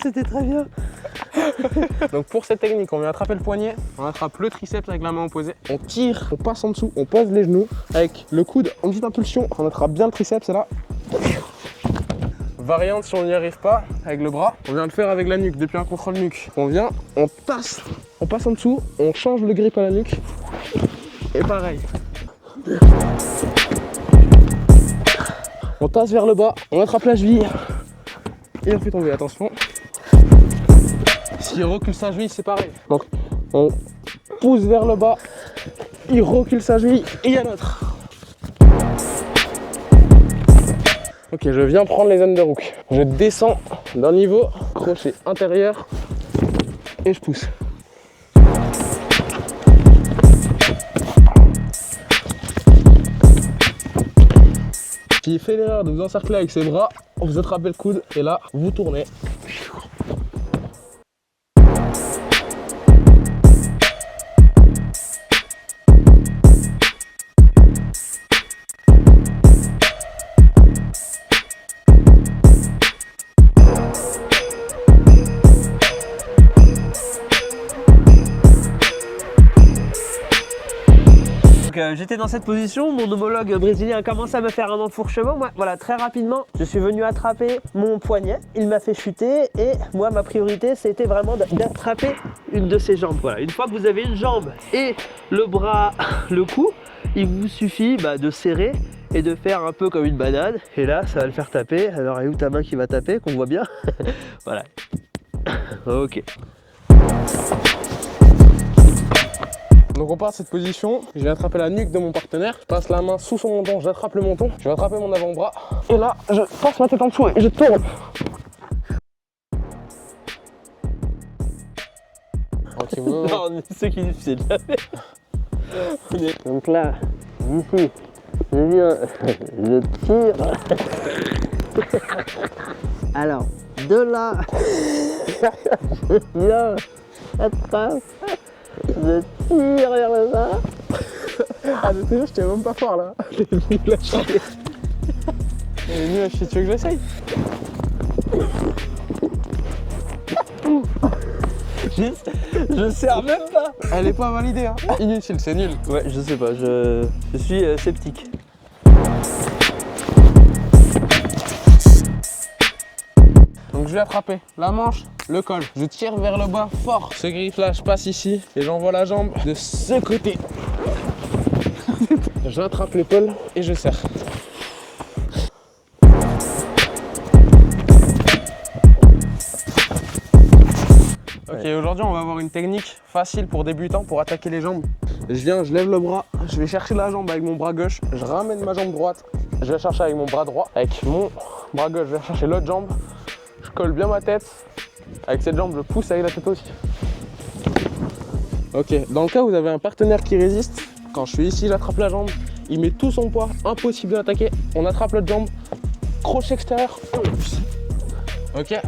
C'était très bien. Donc pour cette technique, on vient attraper le poignet, on attrape le triceps avec la main opposée, on tire, on passe en dessous, on pose les genoux, avec le coude, en petite impulsion, on attrape bien le triceps et là. Variante si on n'y arrive pas avec le bras, on vient le faire avec la nuque, depuis un contrôle nuque. On vient, on passe en dessous, on change le grip à la nuque et pareil. On tasse vers le bas, on attrape la cheville et on fait tomber, attention. S'il recule sa cheville, c'est pareil. Donc on pousse vers le bas, il recule sa cheville et il y a l'autre. Ok, je viens prendre les underhooks. Je descends d'un niveau, crochet intérieur et je pousse. Qui fait l'erreur de vous encercler avec ses bras, vous attrapez le coude et là, vous tournez. J'étais dans cette position, mon homologue brésilien a commencé à me faire un enfourchement. Moi, voilà, très rapidement, je suis venu attraper mon poignet, il m'a fait chuter et moi, ma priorité, c'était vraiment d'attraper une de ses jambes. Voilà. Une fois que vous avez une jambe et le bras, le cou, il vous suffit de serrer et de faire un peu comme une banane. Et là, ça va le faire taper. Alors, est où ta main qui va taper, qu'on voit bien? Voilà. Ok. Donc on part de cette position, je vais attraper la nuque de mon partenaire, je passe la main sous son menton, j'attrape le menton, je vais attraper mon avant-bras, et là je passe ma tête en dessous et je tourne. Ok, non, mais ce qui est difficile. Donc là, ici, je viens, je tire. Alors, de là, je viens, attrape. Je tire vers le bas. Ah, je t'ai même pas fort là. Elle est nulle à chier. Elle est nulle à chier, tu veux que j'essaye? Je sers même pas. Elle est pas validée, hein. Inutile, c'est nul. Ouais, je sais pas, je suis sceptique. Donc je vais attraper la manche, le col. Je tire vers le bas fort. Ce griffe là, je passe ici et j'envoie la jambe de ce côté. J'attrape l'épaule et je serre. Ok, aujourd'hui on va avoir une technique facile pour débutants pour attaquer les jambes. Je viens, je lève le bras, je vais chercher la jambe avec mon bras gauche, je ramène ma jambe droite, je vais chercher avec mon bras droit, avec mon bras gauche, je vais chercher l'autre jambe. Je colle bien ma tête, avec cette jambe je pousse avec la tête aussi. Ok, dans le cas où vous avez un partenaire qui résiste, quand je suis ici, j'attrape la jambe, il met tout son poids, impossible d'attaquer, on attrape l'autre jambe, crochet extérieur, on pousse. Ok.